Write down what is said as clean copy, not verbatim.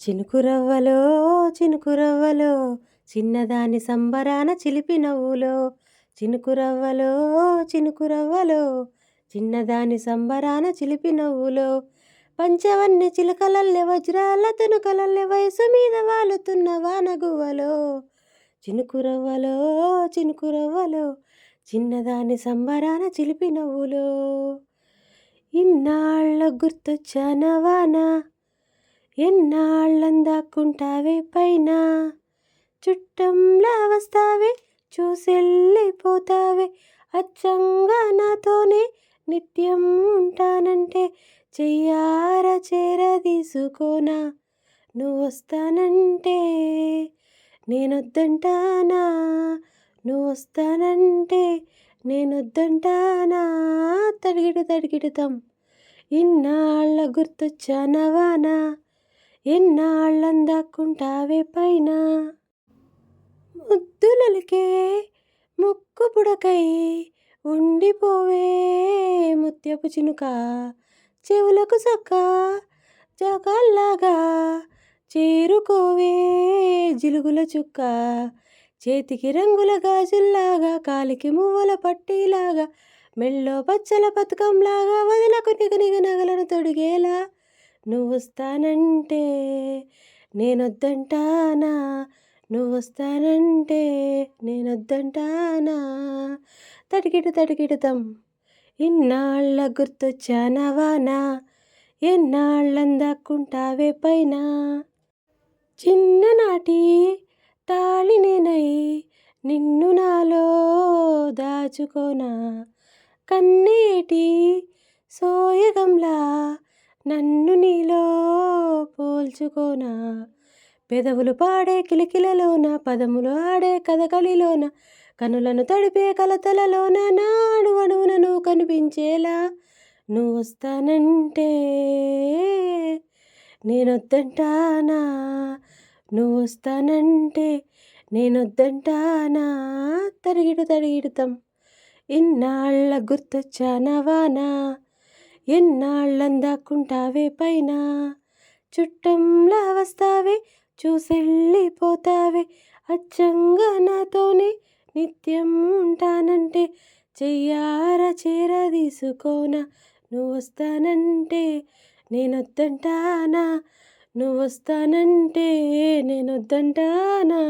చినుకురవ్వలో చినుకురవ్వలో చిన్నదాని సంబరాన చిలిపి నవ్వులో చినుకురవ్వలో చినుకురవ్వలో చిన్నదాని సంబరాన చిలిపి నవ్వులో పంచవన్ని చిలకలల్లె వజ్రాల తునుకలల్లె వయసు మీద వాలుతున్న వానగువ్వలో చినుకురవ్వలో చినుకురవ్వలో చిన్నదాని సంబరాన చిలిపి నవ్వులో ఇన్నాళ్ళ గుర్తొచ్చాన వాన ఎన్నాళ్ళందాక్కుంటావే పైన చుట్టంలా వస్తావే చూసెళ్ళిపోతావే అచ్చంగా నాతోనే నిత్యం ఉంటానంటే చెయ్యార చేరదీసుకోనా నువ్వొస్తానంటే నేనొద్దంటానా నువ్వొస్తానంటే నేనొద్దంటానా తడిగిడు తడిగిడుతాం ఇన్నాళ్ళ గుర్తొచ్చాన వాన ఎన్నాళ్ళందాక్కుంటావే పైన ముద్దులకే ముక్కు పుడకై ఉండిపోవే ముత్యపు చినుక చెవులకు సక్క జగాల్లాగా చేరుకోవే జిలుగుల చుక్క చేతికి రంగుల గాజుల్లాగా కాలికి మువ్వల పట్టీలాగా మెళ్ళో పచ్చల పథకంలాగా వదలకు నిగనిగ నగలను తొడిగేలా నువ్వొస్తానంటే నేనొద్దంటానా నువ్వొస్తానంటే నేనొద్దంటానా తడిగిడు తడిగిడుతాం ఇన్నాళ్ళ గుర్తొచ్చాన వాన ఎన్నాళ్ళందాక్కుంటావే పైన చిన్ననాటి తాళి నేనై నిన్ను నాలో దాచుకోనా కన్నేటి సోయగంలా నన్ను నీలో పోల్చుకోనా పెదవులు పాడే కిలకిలలోన పదములు ఆడే కథకళిలోన కనులను తడిపే కలతలలోన నాడు అణువున నువ్వు కనిపించేలా నువ్వొస్తానంటే నేనొద్దంటానా నువ్వొస్తానంటే నేనొద్దంటానా తరిగిడు తరిగిడుతాం ఇన్నాళ్ళ గుర్తొచ్చాన వాన ఎన్నాళ్ళందాక్కుంటావే పైన చుట్టంలా వస్తావే చూసెళ్ళిపోతావే అచ్చంగా నాతోనే నిత్యం ఉంటానంటే చెయ్యార చేరదీసుకోనా నువ్వొస్తానంటే నేనొద్దంటానా నువ్వొస్తానంటే నేనొద్దంటానా